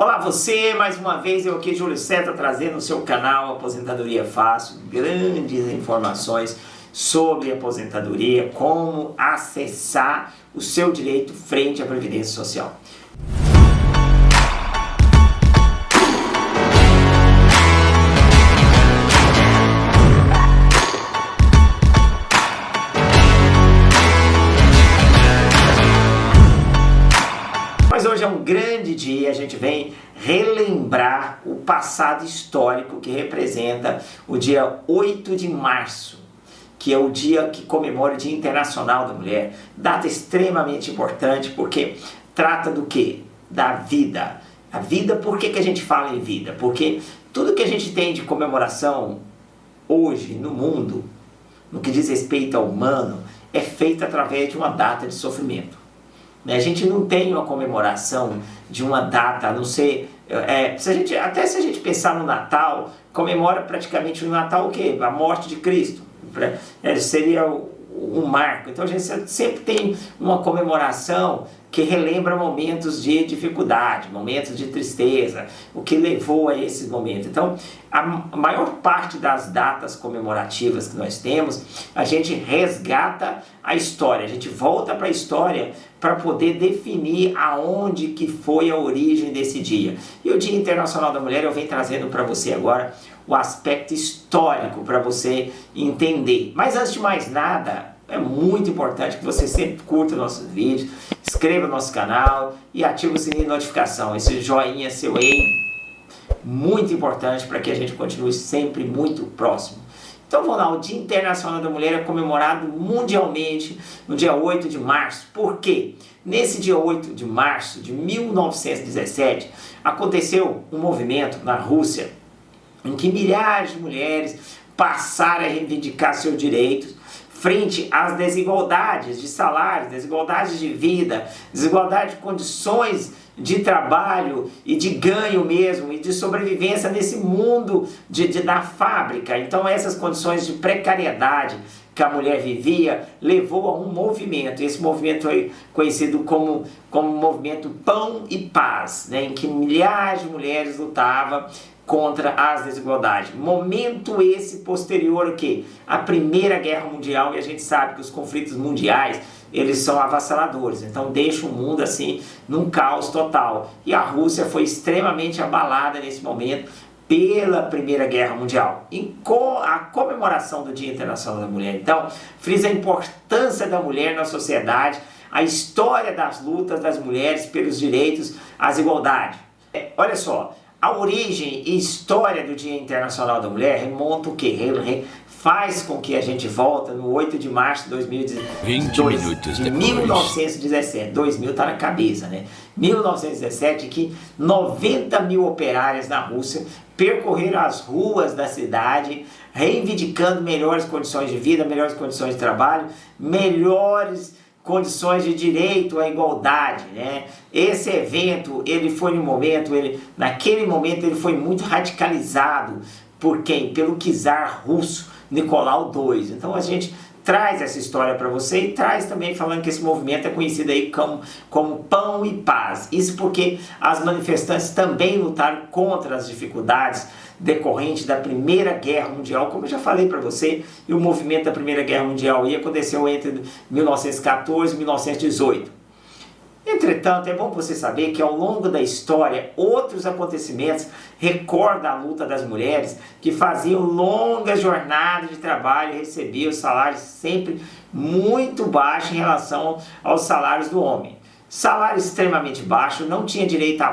Olá você, mais uma vez eu aqui, Júlio Seta, trazendo no seu canal Aposentadoria Fácil, grandes informações sobre aposentadoria, como acessar o seu direito frente à Previdência Social. Mas hoje é um grande dia, a gente vem relembrar o passado histórico que representa o dia 8 de março, que é o dia que comemora o Dia Internacional da Mulher. Data extremamente importante porque trata do quê? Da vida. A vida, por que a gente fala em vida? Porque tudo que a gente tem de comemoração hoje no mundo, no que diz respeito ao humano, é feito através de uma data de sofrimento. A gente não tem uma comemoração de uma data, a não ser... se a gente pensar no Natal, comemora praticamente no Natal o quê? A morte de Cristo. Seria um marco. Então a gente sempre tem uma comemoração que relembra momentos de dificuldade, momentos de tristeza, o que levou a esses momentos. Então, a maior parte das datas comemorativas que nós temos, a gente resgata a história, a gente volta para a história para poder definir aonde que foi a origem desse dia. E o Dia Internacional da Mulher eu venho trazendo para você agora o aspecto histórico para você entender. Mas antes de mais nada, é muito importante que você sempre curta nossos vídeos, inscreva no nosso canal e ative o sininho de notificação. Esse joinha seu aí, muito importante para que a gente continue sempre muito próximo. Então vamos lá, o Dia Internacional da Mulher é comemorado mundialmente no dia 8 de março. Por quê? Nesse dia 8 de março de 1917, aconteceu um movimento na Rússia em que milhares de mulheres passaram a reivindicar seus direitos frente às desigualdades de salários, desigualdades de vida, desigualdade de condições de trabalho e de ganho mesmo, e de sobrevivência nesse mundo da fábrica. Então essas condições de precariedade que a mulher vivia levou a um movimento. Esse movimento foi conhecido como movimento Pão e Paz, né, em que milhares de mulheres lutavam contra as desigualdades. Momento esse posterior o quê? A Primeira Guerra Mundial, e a gente sabe que os conflitos mundiais, eles são avassaladores, então deixa o mundo assim num caos total. E a Rússia foi extremamente abalada nesse momento pela Primeira Guerra Mundial. E com a comemoração do Dia Internacional da Mulher, então, frisa a importância da mulher na sociedade, a história das lutas das mulheres pelos direitos, às igualdades. Olha só, a origem e história do Dia Internacional da Mulher remonta o quê? Faz com que a gente volta no 8 de março de 1917. 2000 está na cabeça, né? 1917, que 90 mil operárias na Rússia percorreram as ruas da cidade, reivindicando melhores condições de vida, melhores condições de trabalho, melhores condições de direito à igualdade, né? Esse evento, ele foi naquele momento ele foi muito radicalizado por quem? Pelo czar russo Nicolau II. Então a gente traz essa história para você e traz também falando que esse movimento é conhecido aí como Pão e Paz. Isso porque as manifestantes também lutaram contra as dificuldades decorrentes da Primeira Guerra Mundial, como eu já falei para você, e o movimento da Primeira Guerra Mundial aí aconteceu entre 1914 e 1918. Entretanto, é bom você saber que ao longo da história, outros acontecimentos recordam a luta das mulheres que faziam longas jornadas de trabalho e recebiam salários sempre muito baixos em relação aos salários do homem. Salário extremamente baixo, não tinha direito a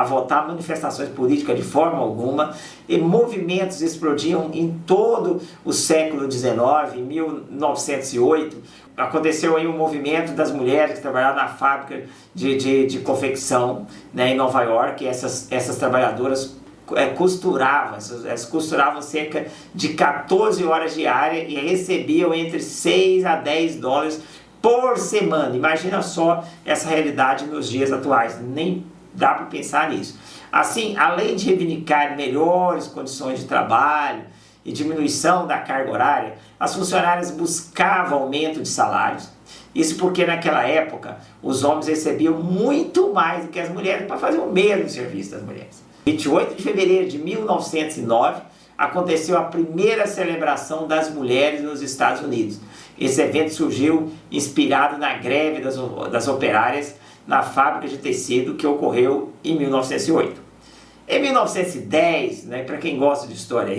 votar manifestações políticas de forma alguma, e movimentos explodiam em todo o século XIX. Em 1908, aconteceu aí um movimento das mulheres que trabalhavam na fábrica de confecção, né, em Nova York. Essas trabalhadoras costuravam cerca de 14 horas diárias e recebiam entre 6 a 10 dólares por semana. Imagina só essa realidade nos dias atuais, nem dá para pensar nisso. Assim, além de reivindicar melhores condições de trabalho e diminuição da carga horária, as funcionárias buscavam aumento de salários, Isso porque naquela época os homens recebiam muito mais do que as mulheres para fazer o mesmo serviço das mulheres. 28 de fevereiro de 1909 aconteceu a primeira celebração das mulheres nos Estados Unidos. Esse evento surgiu inspirado na greve das operárias na fábrica de tecido que ocorreu em 1908. Em 1910, né, para quem gosta de história,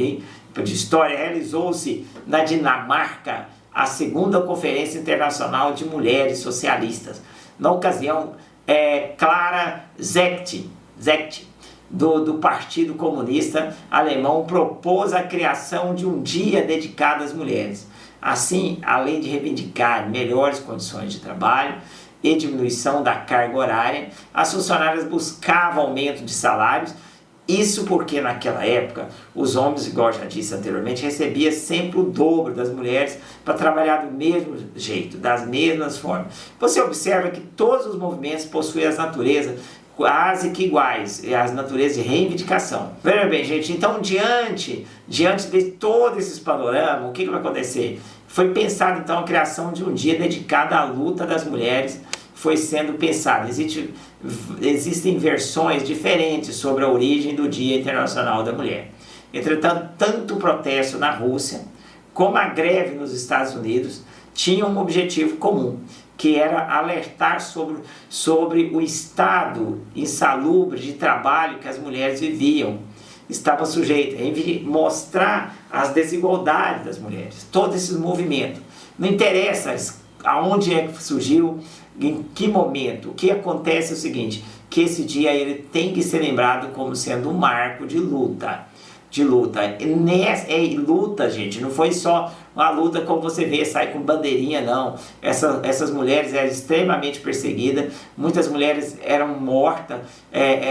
realizou-se na Dinamarca a segunda Conferência Internacional de Mulheres Socialistas. Na ocasião, Clara Zetkin, do Partido Comunista Alemão, propôs a criação de um dia dedicado às mulheres. Assim, além de reivindicar melhores condições de trabalho e diminuição da carga horária, as funcionárias buscavam aumento de salários. Isso porque naquela época os homens, igual eu já disse anteriormente, recebiam sempre o dobro das mulheres para trabalhar do mesmo jeito, das mesmas formas. Você observa que todos os movimentos possuem as naturezas quase que iguais, as naturezas de reivindicação. Veja bem, gente, então diante de todo esse panorama, o que vai acontecer? Foi pensado então a criação de um dia dedicado à luta das mulheres, foi sendo pensado. Existem versões diferentes sobre a origem do Dia Internacional da Mulher. Entretanto, tanto o protesto na Rússia como a greve nos Estados Unidos tinham um objetivo comum, que era alertar sobre o estado insalubre de trabalho que as mulheres viviam, estavam sujeitas, mostrar as desigualdades das mulheres, todo esse movimento. Não interessa aonde é que surgiu, em que momento. O que acontece é o seguinte, que esse dia ele tem que ser lembrado como sendo um marco de luta. Luta, gente, não foi só uma luta como você vê, sai com bandeirinha, não. Essas mulheres eram extremamente perseguidas, muitas mulheres eram mortas,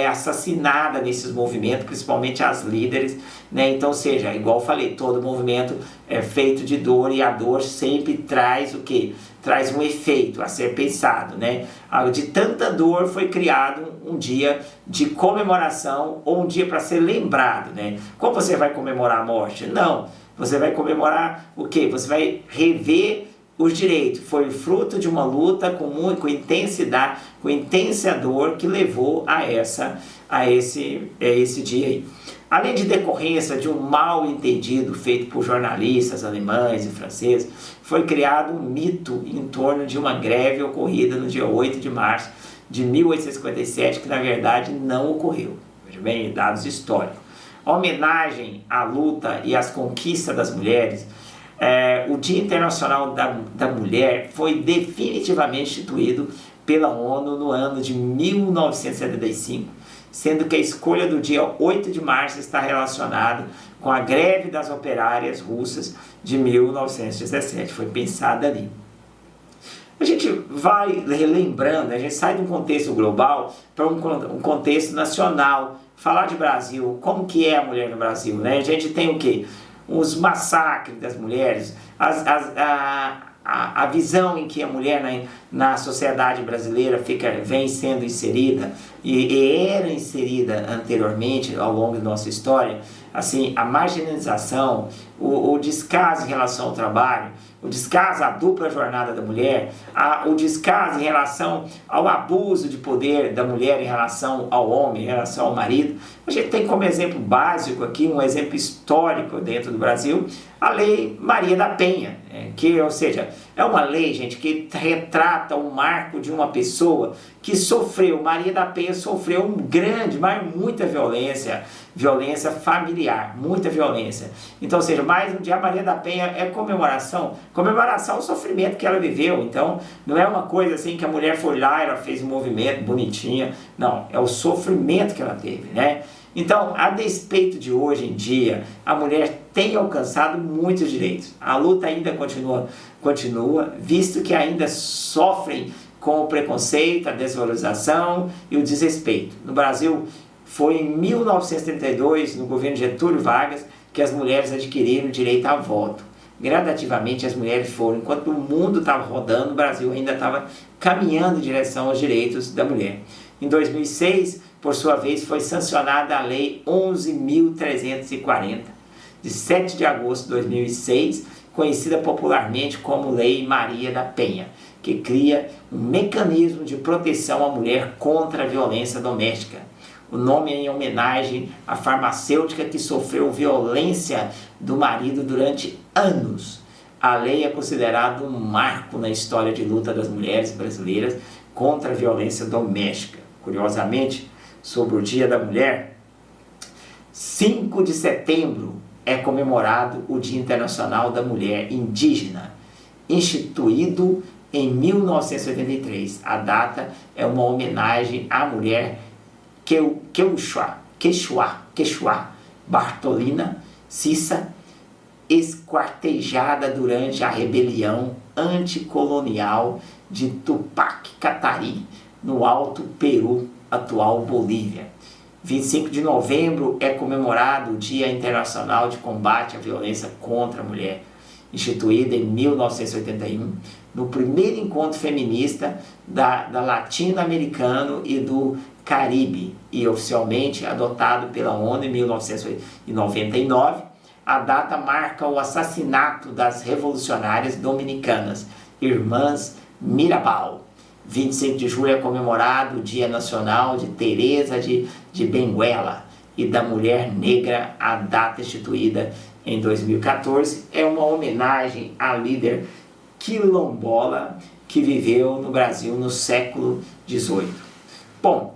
assassinadas nesses movimentos, principalmente as líderes, né? Então, seja, igual eu falei, todo movimento é feito de dor, e a dor sempre traz o quê? Traz um efeito a ser pensado, né? De tanta dor foi criado um dia de comemoração, ou um dia para ser lembrado, né? Como você vai comemorar a morte? Não, você vai comemorar o quê? Você vai rever os direitos. Foi fruto de uma luta com intensidade, com intensa dor que levou a esse dia aí. Além de decorrência de um mal entendido feito por jornalistas alemães e franceses, foi criado um mito em torno de uma greve ocorrida no dia 8 de março de 1857, que na verdade não ocorreu. Veja bem, dados históricos. A homenagem à luta e às conquistas das mulheres, o Dia Internacional da Mulher foi definitivamente instituído pela ONU no ano de 1975, sendo que a escolha do dia 8 de março está relacionada com a greve das operárias russas de 1917, foi pensada ali. A gente vai relembrando, a gente sai de um contexto global para um contexto nacional, falar de Brasil, como que é a mulher no Brasil, né? A gente tem o quê? Os massacres das mulheres, a visão em que a mulher na sociedade brasileira vem sendo inserida e era inserida anteriormente ao longo da nossa história, assim, a marginalização, o descaso em relação ao trabalho, o descaso à dupla jornada da mulher, o descaso em relação ao abuso de poder da mulher em relação ao homem, em relação ao marido. A gente tem como exemplo básico aqui, um exemplo histórico dentro do Brasil, a Lei Maria da Penha, ou seja, é uma lei, gente, que retrata o marco de uma pessoa que sofreu. Maria da Penha sofreu mas muita violência familiar, muita violência. Então, ou seja, mais um dia a Maria da Penha é comemoração ao sofrimento que ela viveu. Então, não é uma coisa assim que a mulher foi lá, ela fez um movimento bonitinha, não, é o sofrimento que ela teve, né? Então, a despeito de hoje em dia, a mulher tem alcançado muitos direitos. A luta ainda continua, visto que ainda sofrem com o preconceito, a desvalorização e o desrespeito. No Brasil, foi em 1932, no governo Getúlio Vargas, que as mulheres adquiriram o direito a voto. Gradativamente as mulheres foram, enquanto o mundo estava rodando, o Brasil ainda estava caminhando em direção aos direitos da mulher. Em 2006, por sua vez, foi sancionada a Lei 11.340, de 7 de agosto de 2006, conhecida popularmente como Lei Maria da Penha, que cria um mecanismo de proteção à mulher contra a violência doméstica. O nome é em homenagem à farmacêutica que sofreu violência do marido durante anos. A lei é considerada um marco na história de luta das mulheres brasileiras contra a violência doméstica. Curiosamente, sobre o Dia da Mulher, 5 de setembro é comemorado o Dia Internacional da Mulher Indígena, instituído em 1983. A data é uma homenagem à mulher Quechua Bartolina Cissa, esquartejada durante a rebelião anticolonial de Tupac Katari, no Alto Peru, atual Bolívia. 25 de novembro é comemorado o Dia Internacional de Combate à Violência contra a Mulher, instituído em 1981, no primeiro encontro feminista da latino-americano e do Caribe, e oficialmente adotado pela ONU em 1999. A data marca o assassinato das revolucionárias dominicanas, Irmãs Mirabal. 25 de julho é comemorado o Dia Nacional de Teresa de Benguela e da Mulher Negra. A data instituída em 2014 é uma homenagem à líder quilombola que viveu no Brasil no século XVIII. Bom,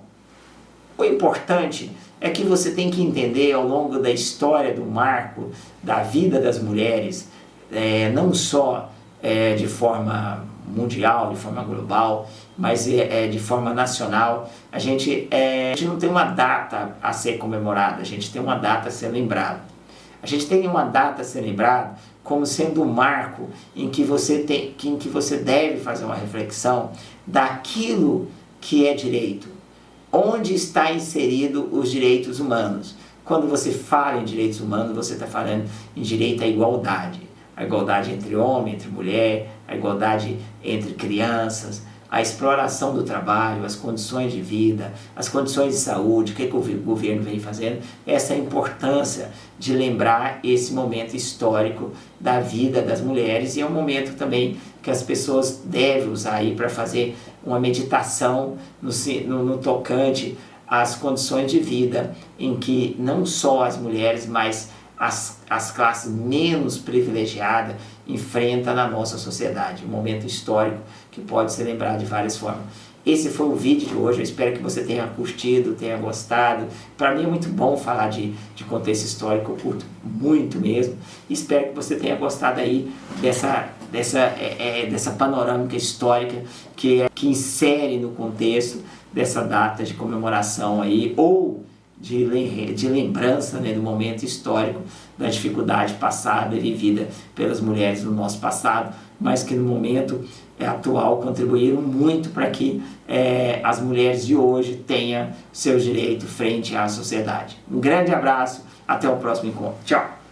o importante é que você tem que entender ao longo da história do marco da vida das mulheres, não só de forma mundial, de forma global, mas de forma nacional. A gente não tem uma data a ser comemorada, a gente tem uma data a ser lembrada. A gente tem uma data a ser lembrada como sendo um marco em que você deve fazer uma reflexão daquilo que é direito. Onde está inserido os direitos humanos? Quando você fala em direitos humanos, você está falando em direito à igualdade. A igualdade entre homem, entre mulher, a igualdade entre crianças, a exploração do trabalho, as condições de vida, as condições de saúde, o que o governo vem fazendo. Essa é a importância de lembrar esse momento histórico da vida das mulheres, e é um momento também que as pessoas devem usar aí para fazer uma meditação no tocante às condições de vida em que não só as mulheres, mas as classes menos privilegiadas enfrentam na nossa sociedade. Um momento histórico que pode ser lembrado de várias formas. Esse foi o vídeo de hoje, eu espero que você tenha curtido, tenha gostado. Para mim é muito bom falar de contexto histórico, eu curto muito mesmo. Espero que você tenha gostado aí dessa panorâmica histórica que insere no contexto dessa data de comemoração aí, ou de lembrança, né, do momento histórico da dificuldade passada e vivida pelas mulheres no nosso passado, mas que no momento atual contribuíram muito para que as mulheres de hoje tenham seus direitos frente à sociedade. Um grande abraço, até o próximo encontro. Tchau!